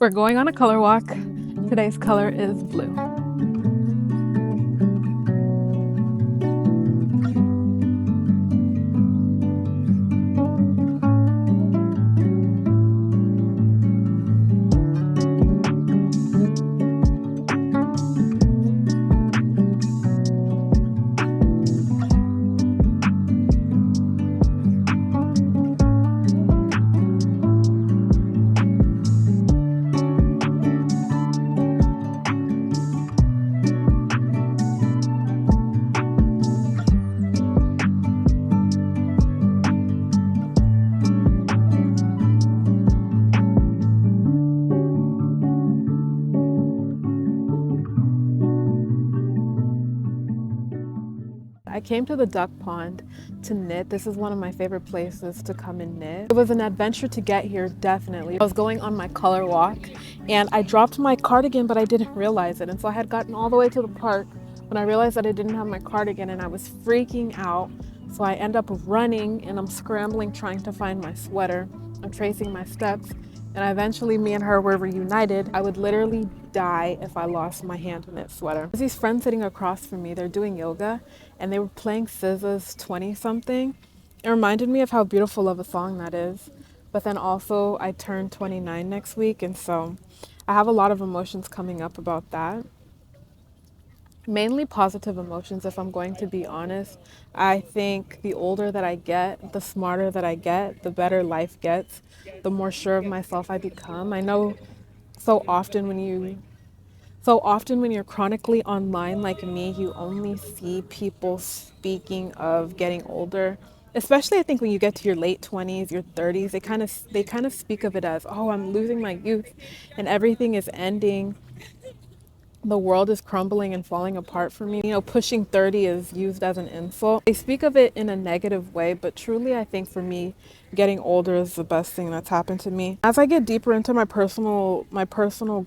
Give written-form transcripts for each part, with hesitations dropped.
We're going on a color walk. Today's color is blue. I came to the duck pond to knit. This is one of my favorite places to come and knit. It was an adventure to get here, definitely. I was going on my color walk and I dropped my cardigan, but I didn't realize it. And so I had gotten all the way to the park when I realized that I didn't have my cardigan and I was freaking out. So I end up running and I'm scrambling trying to find my sweater. I'm tracing my steps and eventually me and her were reunited. I would literally die if I lost my hand knit sweater. There's these friends sitting across from me, they're doing yoga and they were playing SZA's 20 something. It reminded me of how beautiful of a song that is. But then also I turned 29 next week and so I have a lot of emotions coming up about that. Mainly positive emotions, if I'm going to be honest. I think the older that I get, the smarter that I get, the better life gets, the more sure of myself I become. I know so often when you so often when you're chronically online like me, you only see people speaking of getting older. Especially I think when you get to your late 20s, your 30s, they kind of speak of it as, "Oh, I'm losing my youth and everything is ending. The world is crumbling and falling apart for me." You know, pushing 30 is used as an insult. They speak of it in a negative way, but truly I think for me, getting older is the best thing that's happened to me. As I get deeper into my personal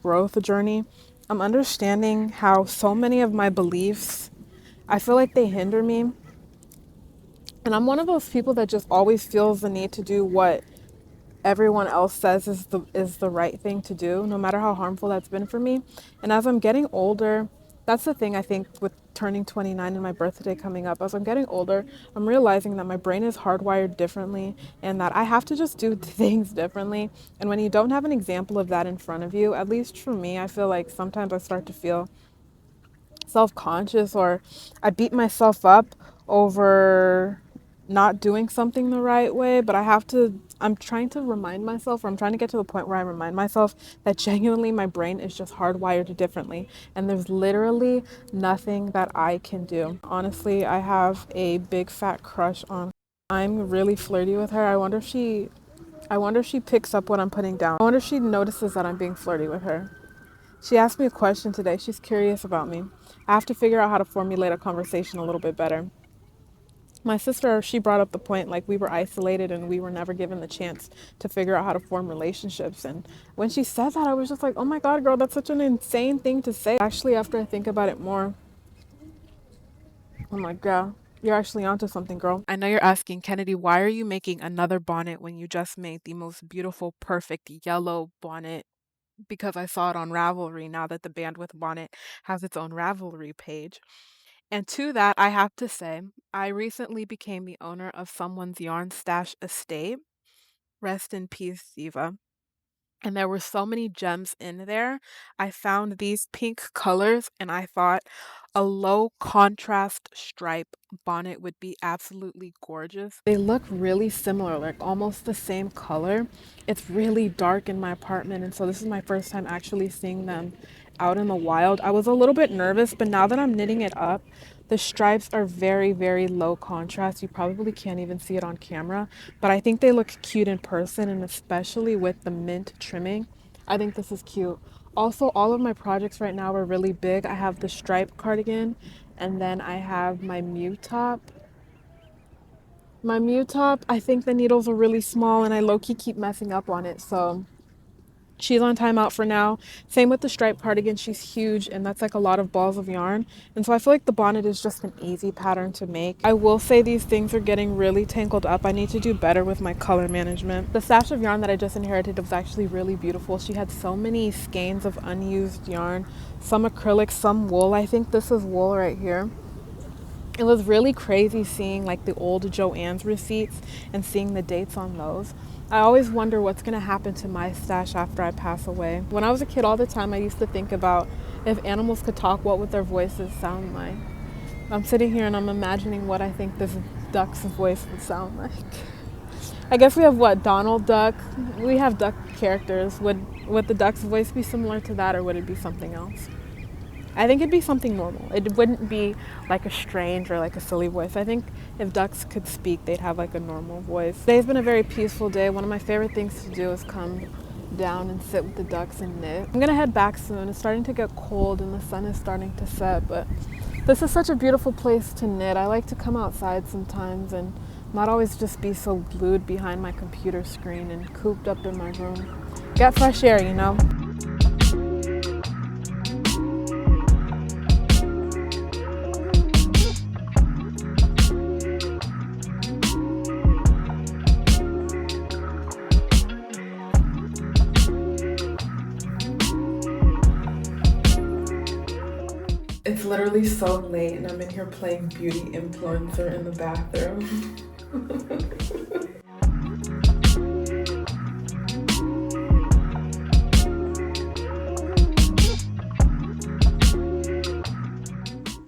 growth journey, I'm understanding how so many of my beliefs, I feel like they hinder me. And I'm one of those people that just always feels the need to do what everyone else says is the right thing to do, no matter how harmful that's been for me. And as I'm getting older, that's the thing I think with turning 29 and my birthday coming up. As I'm getting older, I'm realizing that my brain is hardwired differently and that I have to just do things differently. And when you don't have an example of that in front of you, at least for me, I feel like sometimes I start to feel self-conscious or I beat myself up over not doing something the right way, but I'm trying to remind myself, or I'm trying to get to the point where I remind myself that genuinely my brain is just hardwired differently and there's literally nothing that I can do. Honestly, I have a big fat crush on. I'm really flirty with her. I wonder if she picks up what I'm putting down. I wonder if she notices that I'm being flirty with her. She asked me a question today. She's curious about me. I have to figure out how to formulate a conversation a little bit better. My sister, she brought up the point like we were isolated and we were never given the chance to figure out how to form relationships. And when she said that, I was just like, oh my God, girl, that's such an insane thing to say. Actually, after I think about it more, I'm like, yeah, you're actually onto something, girl. I know you're asking, Kennedy, why are you making another bonnet when you just made the most beautiful, perfect yellow bonnet? Because I saw it on Ravelry now that the Bandwidth Bonnet has its own Ravelry page. And to that, I have to say, I recently became the owner of someone's yarn stash estate. Rest in peace, Ziva. And there were so many gems in there. I found these pink colors and I thought a low contrast stripe bonnet would be absolutely gorgeous. They look really similar, like almost the same color. It's really dark in my apartment, and so this is my first time actually seeing them out in the wild. I was a little bit nervous, but now that I'm knitting it up, the stripes are very, very low contrast. You probably can't even see it on camera, but I think they look cute in person, and especially with the mint trimming. I think this is cute. Also, all of my projects right now are really big. I have the stripe cardigan, and then I have my Mew top. I think the needles are really small, and I low-key keep messing up on it, so She's on timeout for now. Same with the striped cardigan. She's huge and that's like a lot of balls of yarn. And so I feel like the bonnet is just an easy pattern to make. I will say these things are getting really tangled up. I need to do better with my color management. The stash of yarn that I just inherited was actually really beautiful. She had so many skeins of unused yarn, some acrylic, some wool. I think this is wool right here. It was really crazy seeing like the old Joann's receipts and seeing the dates on those. I always wonder what's gonna happen to my stash after I pass away. When I was a kid, all the time I used to think about if animals could talk, what would their voices sound like? I'm sitting here and I'm imagining what I think this duck's voice would sound like. I guess we have what, Donald Duck? We have duck characters. Would the duck's voice be similar to that or would it be something else? I think it'd be something normal. It wouldn't be like a strange or like a silly voice. I think if ducks could speak, they'd have like a normal voice. Today's been a very peaceful day. One of my favorite things to do is come down and sit with the ducks and knit. I'm gonna head back soon. It's starting to get cold and the sun is starting to set, but this is such a beautiful place to knit. I like to come outside sometimes and not always just be so glued behind my computer screen and cooped up in my room. Get fresh air, you know? It's literally so late and I'm in here playing beauty influencer in the bathroom.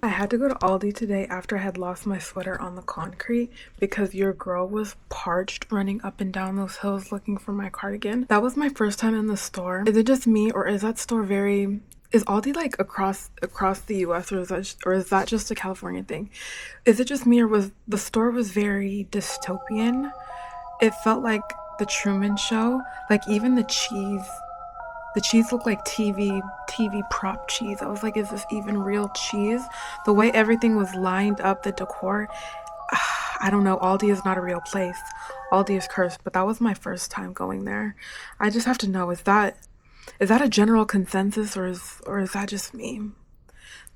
I had to go to Aldi today after I had lost my sweater on the concrete because your girl was parched running up and down those hills looking for my cardigan. That was my first time in the store. Is it just me or is that store very... Is Aldi like across the US or is that just a California thing? Is it just me or was the store was very dystopian? It felt like the Truman Show. Like even the cheese looked like TV prop cheese. I was like, is this even real cheese? The way everything was lined up, the decor, I don't know. Aldi is not a real place. Aldi is cursed, but that was my first time going there. I just have to know, is that a general consensus or is that just me?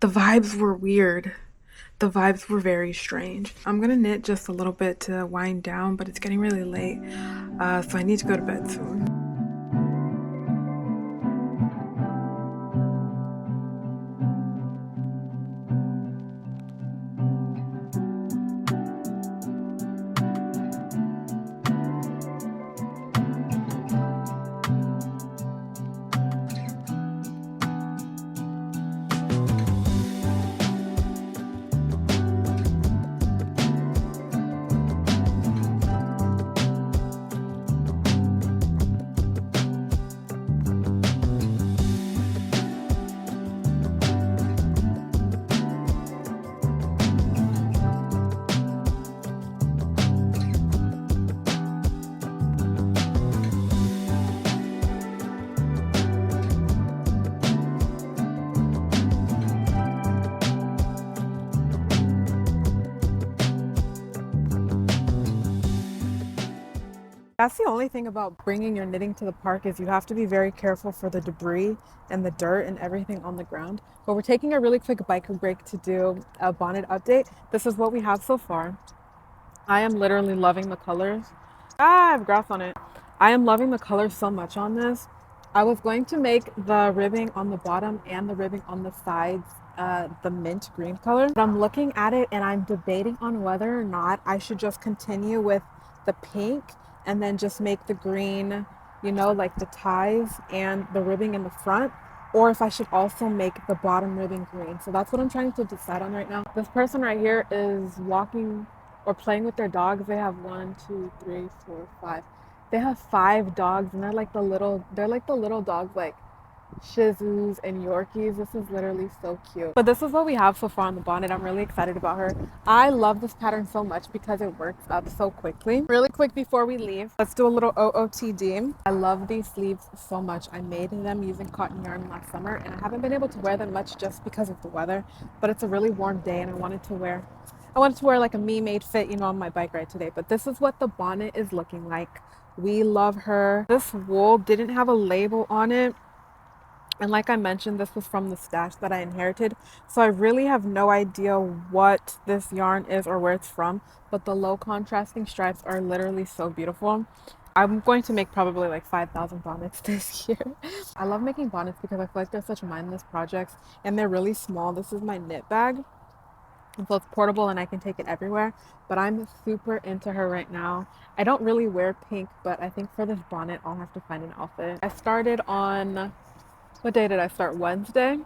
The vibes were weird. The vibes were very strange. I'm gonna knit just a little bit to wind down, but it's getting really late, so I need to go to bed soon. That's the only thing about bringing your knitting to the park is you have to be very careful for the debris and the dirt and everything on the ground. But we're taking a really quick biker break to do a bonnet update. This is what we have so far. I am literally loving the colors. I have grass on it. I am loving the colors so much on this. I was going to make the ribbing on the bottom and the ribbing on the sides the mint green color. But I'm looking at it and I'm debating on whether or not I should just continue with the pink and then just make the green, you know, like the ties and the ribbing in the front, or if I should also make the bottom ribbing green. So that's what I'm trying to decide on right now. This person right here is walking or playing with their dogs. They have 1, 2, 3, 4, 5. They have 5 dogs and they're like the little dogs like Shih Tzus and Yorkies. This is literally so cute. But this is what we have so far on the bonnet. I'm really excited about her. I love this pattern so much because it works up so quickly. Really quick before we leave, let's do a little OOTD. I love these sleeves so much. I made them using cotton yarn last summer and I haven't been able to wear them much just because of the weather, but it's a really warm day and I wanted to wear like a me-made fit, you know, on my bike ride today. But this is what the bonnet is looking like We love her. This wool didn't have a label on it. And like I mentioned, this was from the stash that I inherited. So I really have no idea what this yarn is or where it's from. But the low contrasting stripes are literally so beautiful. I'm going to make probably like 5,000 bonnets this year. I love making bonnets because I feel like they're such mindless projects and they're really small. This is my knit bag. And so it's portable and I can take it everywhere. But I'm super into her right now. I don't really wear pink, but I think for this bonnet, I'll have to find an outfit. I started on, what day did I start? Wednesday.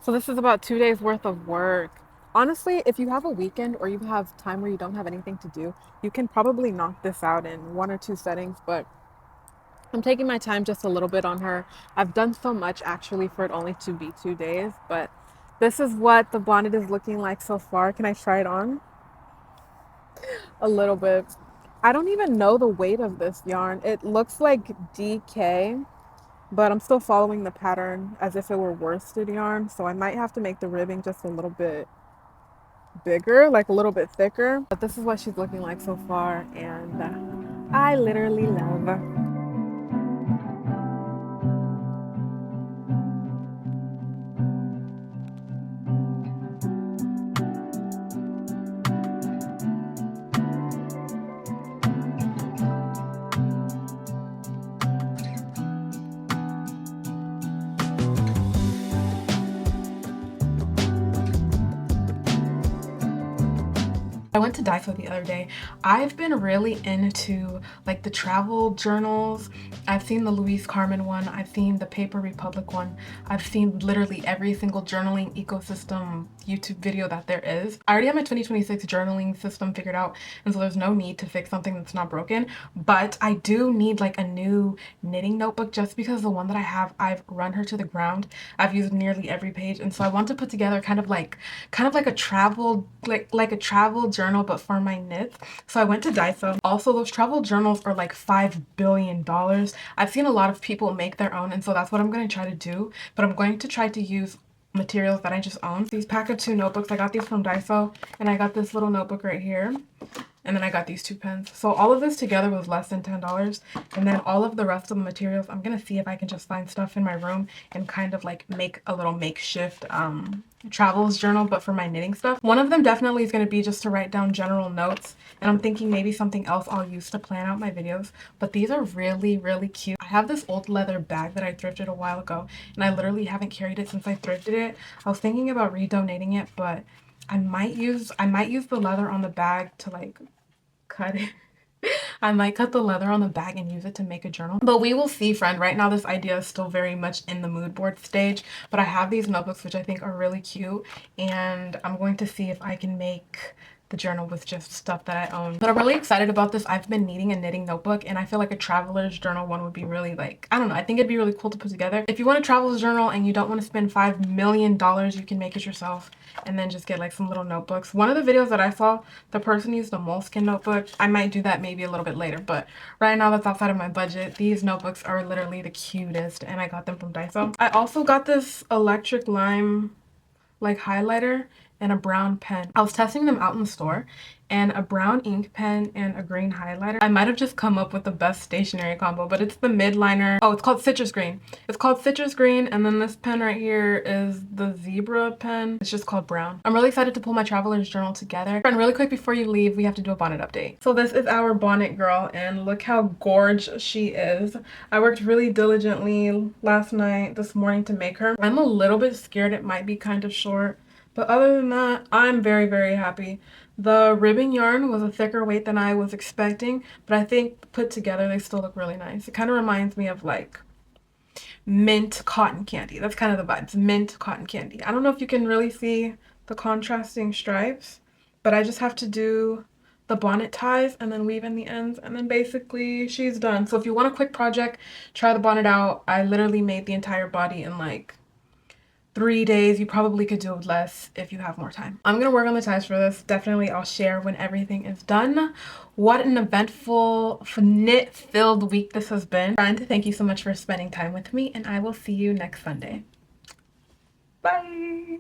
So this is about 2 days worth of work. Honestly, if you have a weekend or you have time where you don't have anything to do, you can probably knock this out in 1 or 2 settings, but I'm taking my time just a little bit on her. I've done so much actually for it only to be 2 days, but this is what the bonnet is looking like so far. Can I try it on? A little bit. I don't even know the weight of this yarn. It looks like DK, but I'm still following the pattern as if it were worsted yarn. So I might have to make the ribbing just a little bit bigger, like a little bit thicker. But this is what she's looking like so far, and I literally love. I went to Daiso the other day. I've been really into like the travel journals. I've seen the Louise Carmen one. I've seen the Paper Republic one. I've seen literally every single journaling ecosystem YouTube video that there is. I already have my 2026 journaling system figured out, and so there's no need to fix something that's not broken. But I do need like a new knitting notebook just because the one that I have, I've run her to the ground. I've used nearly every page, and so I want to put together kind of like a travel like a travel journal but for my knits. So I went to Daiso. Also, those travel journals are like $5 billion. I've seen a lot of people make their own, and so that's what I'm going to try to do, but I'm going to try to use materials that I just own. These pack of 2 notebooks, I got these from Daiso, and I got this little notebook right here. And then I got these 2 pens. So all of this together was less than $10. And then all of the rest of the materials, I'm gonna see if I can just find stuff in my room and kind of like make a little makeshift travels journal, but for my knitting stuff. One of them definitely is gonna be just to write down general notes. And I'm thinking maybe something else I'll use to plan out my videos. But these are really, really cute. I have this old leather bag that I thrifted a while ago, and I literally haven't carried it since I thrifted it. I was thinking about redonating it, but I might use the leather on the bag to like cut it. I might cut the leather on the bag and use it to make a journal. But we will see, friend. Right now, this idea is still very much in the mood board stage. But I have these notebooks, which I think are really cute. And I'm going to see if I can make the journal with just stuff that I own. But I'm really excited about this. I've been needing a knitting notebook, and I feel like a traveler's journal one would be really like, I don't know, I think it'd be really cool to put together. If you want a traveler's journal and you don't want to spend $5 million, you can make it yourself and then just get like some little notebooks. One of the videos that I saw, the person used a moleskin notebook. I might do that maybe a little bit later, but right now that's outside of my budget. These notebooks are literally the cutest, and I got them from Daiso. I also got this electric lime like highlighter and a brown pen. I was testing them out in the store, and a brown ink pen and a green highlighter. I might have just come up with the best stationery combo, but it's the midliner. Oh, it's called Citrus Green. It's called Citrus Green, and then this pen right here is the Zebra pen. It's just called brown. I'm really excited to pull my traveler's journal together. And really quick before you leave, we have to do a bonnet update. So this is our bonnet girl, and look how gorgeous she is. I worked really diligently last night, this morning to make her. I'm a little bit scared it might be kind of short, but other than that, I'm very, very happy. The ribbon yarn was a thicker weight than I was expecting, but I think put together they still look really nice. It kind of reminds me of like mint cotton candy. That's kind of the vibes, mint cotton candy. I don't know if you can really see the contrasting stripes, but I just have to do the bonnet ties and then weave in the ends, and then basically she's done. So if you want a quick project, try the bonnet out. I literally made the entire body in like 3 days. You probably could do less if you have more time. I'm gonna work on the ties for this. Definitely I'll share when everything is done. What an eventful, knit-filled week this has been. Friend, thank you so much for spending time with me, and I will see you next Sunday. Bye!